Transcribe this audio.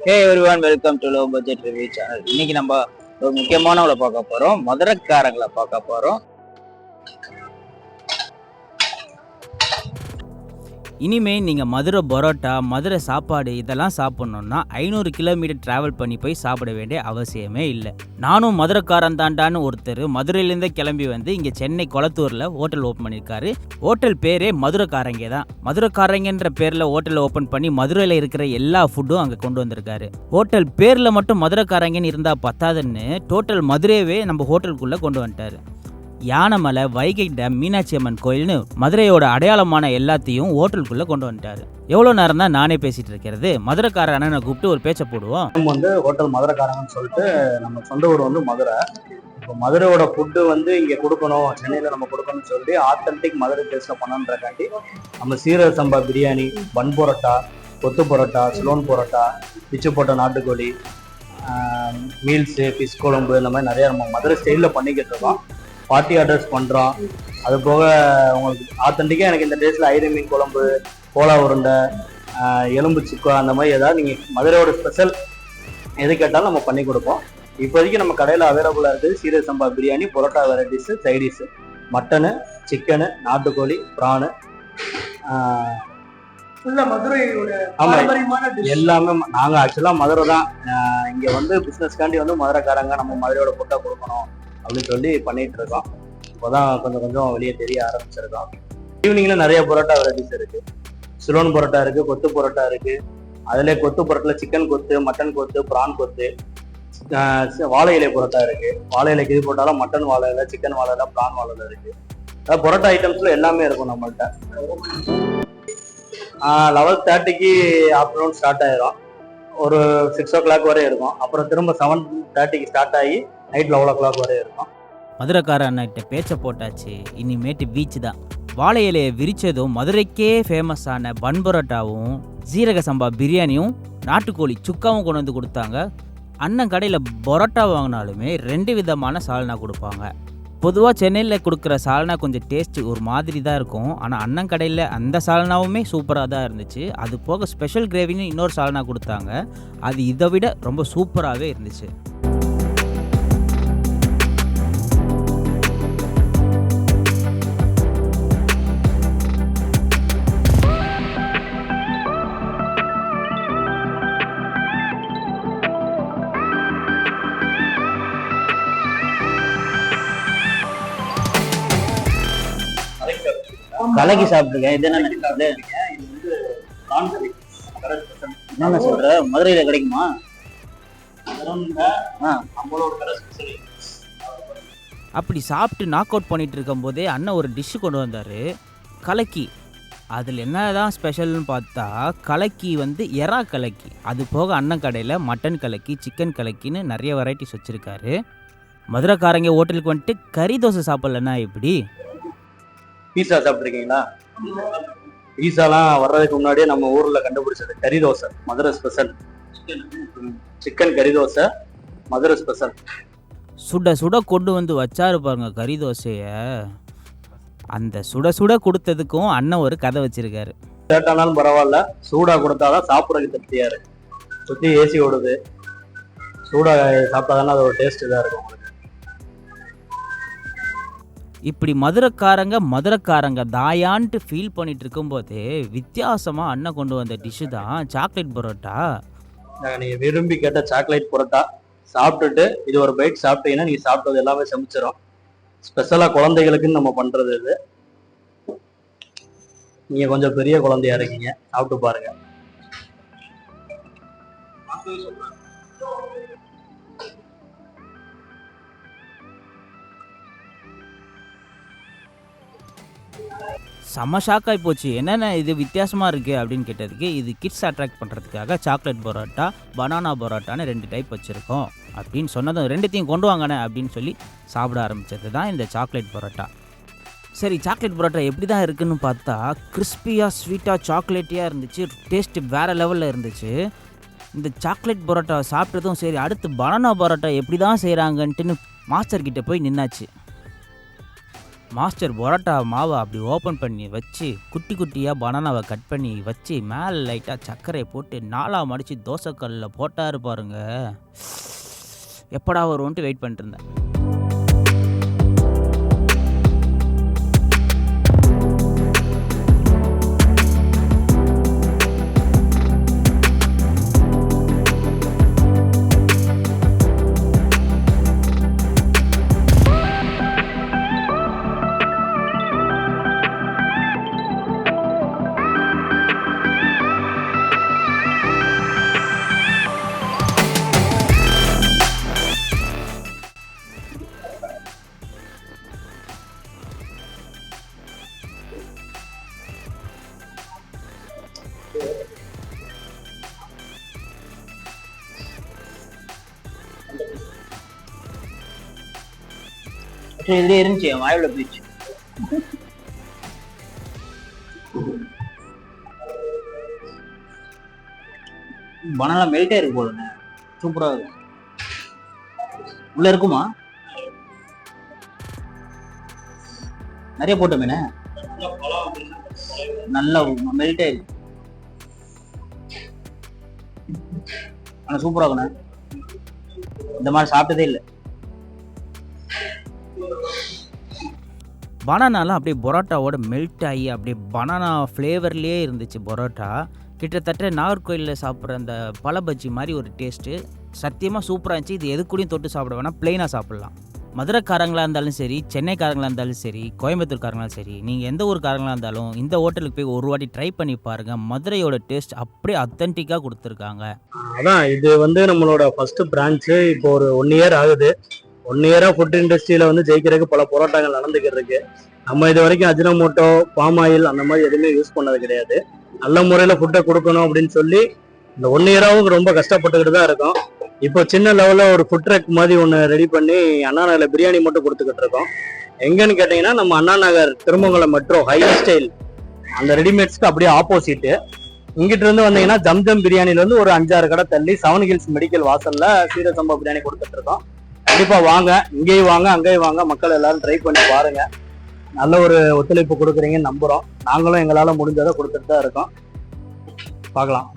Hey everyone, welcome to low budget review channel. இன்னைக்கு நம்ம ஒரு முக்கியமானவங்களை பார்க்க போறோம். மதுரைக்காரங்களை பார்க்க போறோம். இனிமேல் நீங்கள் மதுரை பரோட்டா, மதுரை சாப்பாடு இதெல்லாம் சாப்பிட்ணுன்னா 500 கிலோமீட்டர் ட்ராவல் பண்ணி போய் சாப்பிட வேண்டிய அவசியமே இல்லை. நானும் மதுரைக்காரன் தாண்டான்னு ஒருத்தர் மதுரையிலேருந்தே கிளம்பி வந்து இங்கே சென்னை கொளத்தூரில் ஹோட்டல் ஓப்பன் பண்ணியிருக்காரு. ஹோட்டல் பேரே மதுரைக்காரங்க தான். மதுரைக்காரங்கன்ற பேரில் ஹோட்டல் ஓப்பன் பண்ணி மதுரையில் இருக்கிற எல்லா ஃபுட்டும் அங்கே கொண்டு வந்திருக்காரு. ஹோட்டல் பேரில் மட்டும் மதுரைக்காரங்கன்னு இருந்தால் பத்தாதுன்னு டோட்டல் மதுரையவே நம்ம ஹோட்டலுக்குள்ளே கொண்டு வந்துட்டார். யானைமலை, வைகை டேம், மீனாட்சி அம்மன் கோயில்னு மதுரையோட அடையாளமான எல்லாத்தையும் ஹோட்டலுக்குள்ளே கொண்டு வந்துட்டாரு. எவ்வளோ நேரம் தான் நானே பேசிட்டு இருக்கிறது. மதுரைக்கார அண்ணனை கூப்பிட்டு ஒரு பேச்சை போடுவோம். நம்ம வந்து ஹோட்டல் மதுரைக்காரங்கன்னு சொல்லிட்டு நம்ம சொந்த ஊர் வந்து மதுரை. இப்போ மதுரையோட ஃபுட்டு வந்து இங்கே கொடுக்கணும், சென்னையில் நம்ம கொடுக்கணும்னு சொல்லி ஆத்தென்டிக் மதுரை டேஸ்ட்டில் பண்ணணுன்றக்காண்டி நம்ம சீரக சம்பா பிரியாணி, பன் பரோட்டா, கொத்து பரோட்டா, சிலோன் பரோட்டா, பிச்சு போட்ட நாட்டுக்கோழி, மீல்ஸு, ஃபிஷ் குழம்பு, இந்த மாதிரி நிறையா நம்ம மதுரை ஸ்டைலில் பண்ணிக்கிட்டு இருக்கோம். பார்ட்டி ஆர்டர்ஸ் பண்ணுறோம். அது போக உங்களுக்கு ஆத்தென்டிக்காக எனக்கு இந்த டேஸ்ட்டில் ஐர மீன் குழம்பு, கோலா உருண்டை, எலும்பு சிக்கா, அந்த மாதிரி ஏதாவது நீங்கள் மதுரையோட ஸ்பெஷல் எது கேட்டாலும் நம்ம பண்ணி கொடுப்போம். இப்போதைக்கு நம்ம கடையில் அவைலபிளாக இருக்குது சீரக சம்பா biryani, parotta varieties, side dish, mutton, chicken, நாட்டுக்கோழி, ப்ரானு, எல்லாமே. நாங்கள் ஆக்சுவலாக மதுரை தான். இங்கே வந்து பிஸ்னஸ்காண்டி வந்து மதுரைக்காரங்க நம்ம மதுரையோட ஃபுட்டை கொடுக்கணும் அப்படின்னு சொல்லி பண்ணிட்டு இருக்கோம். இப்போதான் கொஞ்சம் வெளியே தெரிய ஆரம்பிச்சிருக்கோம். ஈவினிங்ல நிறைய பரோட்டா வெரைட்டிஸ் இருக்கு. சிலோன் பரோட்டா இருக்கு, கொத்து பரோட்டா இருக்கு. அதுல கொத்து பரோட்டால சிக்கன் கொத்து, மட்டன் கொத்து, பிரான் கொத்து, வாழை இலை பரோட்டா இருக்கு. வாழை இலைக்கு இது போட்டாலும் மட்டன் வாழை இலை, சிக்கன் வாழை இலை, பிரான் வாழை இலை இருக்கு. அதாவது பரோட்டா ஐட்டம்ஸ்ல எல்லாமே இருக்கும் நம்மள்கிட்ட. 11:30க்கு ஆஃப்டர்நூன் ஸ்டார்ட் ஆயிரும். ஒரு 6 o'clock வரை இருக்கும். அப்புறம் திரும்ப 7:30க்கு ஸ்டார்ட் ஆகி நைட் 11 o'clock வரை இருக்கும். மதுரைக்கார அண்ணகிட்ட பேச்சை போட்டாச்சு. இனிமேட்டு பீச் தான். வாழை இலையை விரிச்சதும் மதுரைக்கே ஃபேமஸான பன் பரோட்டாவும், சீரக சம்பா பிரியாணியும், நாட்டுக்கோழி சுக்காவும் கொண்டு வந்து கொடுத்தாங்க. அண்ணன் கடையில் பரோட்டா வாங்கினாலுமே 2 விதமான சால்னா கொடுப்பாங்க. பொதுவாக சென்னையில் கொடுக்குற சால்னா கொஞ்சம் டேஸ்ட்டு ஒரு மாதிரி தான் இருக்கும். ஆனால் அண்ணன் கடையில் அந்த சால்னாவுமே சூப்பராக தான் இருந்துச்சு. அது போக ஸ்பெஷல் கிரேவின்னு இன்னொரு சால்னா கொடுத்தாங்க. அது இதை விட ரொம்ப சூப்பராகவே இருந்துச்சு. கலக்கி சாப்பிட்டுருக்கேன். இது என்ன சொல்ற? மதுரையில கிடைக்குமா? அப்படி சாப்பிட்டு நாக் அவுட் பண்ணிட்டு இருக்கும் போதே அண்ணன் ஒரு டிஷ்ஷு கொண்டு வந்தார், கலக்கி. அதில் என்ன தான் ஸ்பெஷல்னு பார்த்தா கலக்கி வந்து எறா கலக்கி. அது போக அண்ணன் கடையில் மட்டன் கலக்கி, சிக்கன் கலக்கின்னு நிறைய வெரைட்டிஸ் வச்சுருக்காரு. மதுரைக்காரங்க ஹோட்டலுக்கு வந்துட்டு கறி தோசை சாப்பிட்லன்னா எப்படி? பீஸா சாப்பிட்ருக்கீங்களா? பீஸாலாம் வர்றதுக்கு முன்னாடியே நம்ம ஊர்ல கண்டுபிடிச்சது கறி தோசை, மதுரை ஸ்பெஷல். சிக்கன் கறி தோசை மதுரை ஸ்பெஷல். சுட சுட கொண்டு வந்து வச்சாரு பாருங்க கறி தோசைய. அந்த சுட சுட கொடுத்ததுக்கும் அண்ணன் ஒரு கதை வச்சிருக்காரு. லேட்டானாலும் பரவாயில்ல, சூடா கொடுத்தாதான் சாப்பிட்றதுக்கு திருப்தியா இருக்கு. சுத்தி ஏசி ஓடுது, சூடா சாப்பிட்டாதானே அது ஒரு டேஸ்ட் இதாக இருக்கும். இப்படி மதுரைக்காரங்க தாயான்ட்டு ஃபீல் பண்ணிட்டு இருக்கும்போதே வித்தியாசமாக அண்ணன் கொண்டு வந்த டிஷ்ஷு தான் சாக்லேட் பரோட்டா. நீங்கள் விரும்பி கேட்ட சாக்லேட் பரோட்டா சாப்பிட்டுட்டு இது ஒரு பைட் சாப்பிட்டீங்கன்னா நீங்கள் சாப்பிட்டது எல்லாமே சமைச்சிடும். ஸ்பெஷலாக குழந்தைகளுக்குன்னு நம்ம பண்ணுறது இது. நீங்கள் கொஞ்சம் பெரிய குழந்தையா இருக்கீங்க, சாப்பிட்டு பாருங்க. செம்ம ஷாக்காகி போச்சு. என்னென்ன இது வித்தியாசமாக இருக்குது அப்படின்னு கேட்டதுக்கு, இது கிட்ஸ் அட்ராக்ட் பண்ணுறதுக்காக சாக்லேட் பரோட்டா, பனானா பரோட்டான்னு 2 டைப் வச்சுருக்கோம் அப்படின்னு சொன்னதும் 2த்தையும் கொண்டு வாங்கினேன் அப்படின்னு சொல்லி சாப்பிட ஆரம்பித்தது தான் இந்த சாக்லேட் பரோட்டா. சரி, சாக்லேட் பரோட்டா எப்படி தான் இருக்குதுன்னு பார்த்தா கிறிஸ்பியாக, ஸ்வீட்டாக, சாக்லேட்டியாக இருந்துச்சு. டேஸ்ட்டு வேறு லெவலில் இருந்துச்சு. இந்த சாக்லேட் பரோட்டா சாப்பிட்டதும் சரி, அடுத்து பனானா பரோட்டா எப்படி தான் செய்கிறாங்கன்ட்டுன்னு மாஸ்டர்கிட்ட போய் நின்னாச்சு. மாஸ்டர் பரோட்டா மாவை அப்படி ஓப்பன் பண்ணி வச்சு குட்டி குட்டியாக பனானாவை கட் பண்ணி வச்சு மேலே லைட்டாக சர்க்கரையை போட்டு 4ஆக மடித்து தோசைக்கல்லில் போட்டாரு பாருங்க. எப்படா வரும்ன்ட்டு வெயிட் பண்ணிட்டு இருந்தேன். இதுலயே இருந்துச்சு என் வாயில போயிடுச்சு. பனானா மெல்ட்டே இருக்கு போலுங்க. சூப்பரா இருக்கும். உள்ள இருக்குமா? நிறைய போட்டோமேனே. நல்லா மெல்ட்டே இருக்கு. ஆனா சூப்பரா இருக்குண்ணே. இந்த மாதிரி சாப்பிட்டதே இல்லை. பனானாலாம் அப்படியே பரோட்டாவோட மெல்ட் ஆகி அப்படியே பனானா ஃப்ளேவர்லேயே இருந்துச்சு பரோட்டா. கிட்டத்தட்ட நாகர்கோயிலில் சாப்பிட்ற அந்த பல பஜ்ஜி மாதிரி ஒரு டேஸ்ட்டு. சத்தியமாக சூப்பராக இருந்துச்சு. இது எது கூடயும் தொட்டு சாப்பிட வேணாம், ப்ளெயினாக சாப்பிட்லாம். மதுரைக்காரங்களாக இருந்தாலும் சரி, சென்னைக்காரங்களாக இருந்தாலும் சரி, கோயம்புத்தூர்காரங்களாலும் சரி, நீங்கள் எந்த ஊருக்காரங்களாக இருந்தாலும் இந்த ஹோட்டலுக்கு போய் ஒரு வாட்டி ட்ரை பண்ணி பாருங்கள். மதுரையோட டேஸ்ட் அப்படியே அத்தன்டிக்காக கொடுத்துருக்காங்க. அதான் இது வந்து நம்மளோட ஃபர்ஸ்ட் பிரான்ச்சு. இப்போ ஒரு 1 இயர் ஆகுது. 1 இயரா ஃபுட் இண்டஸ்ட்ரியில வந்து ஜெயிக்கிறதுக்கு பல போராட்டங்கள் நடந்துக்கிட்டு இருக்கு. நம்ம இது வரைக்கும் அஜினோமோட்டோ, பாம் ஆயில் அந்த மாதிரி எதுவுமே யூஸ் பண்ணது கிடையாது. நல்ல முறையில ஃபுட்டை கொடுக்கணும் அப்படின்னு சொல்லி இந்த 1 இயராவும் ரொம்ப கஷ்டப்பட்டுக்கிட்டு தான் இருக்கோம். இப்போ சின்ன லெவல்ல ஒரு ஃபுட் ட்ரக் மாதிரி ஒன்று ரெடி பண்ணி அண்ணா நகர்ல பிரியாணி மட்டும் கொடுத்துக்கிட்டு இருக்கோம். எங்கன்னு கேட்டீங்கன்னா நம்ம Anna Nagar Thirumangalam metro high style அந்த ரெடிமேட்ஸ்க்கு அப்படியே ஆப்போசிட். இங்கிட்ட இருந்து வந்தீங்கன்னா ஜம்ஜம் பிரியாணில இருந்து ஒரு 5-6 கடை தள்ளி 7 ஹில்ஸ் மெடிக்கல் வாசல்ல சீரக சம்பா பிரியாணி கொடுத்துட்டு இருக்கோம். கண்டிப்பா வாங்க, இங்கேயும் வாங்க அங்கேயும் வாங்க, மக்கள் எல்லாரும் ட்ரை பண்ணி பாருங்க. நல்ல ஒரு ஒத்துழைப்பு கொடுக்குறீங்கன்னு நம்புறோம். நாங்களும் எங்களால முடிஞ்சதை கொடுத்துட்டு தான் இருக்கோம். பார்க்கலாம்.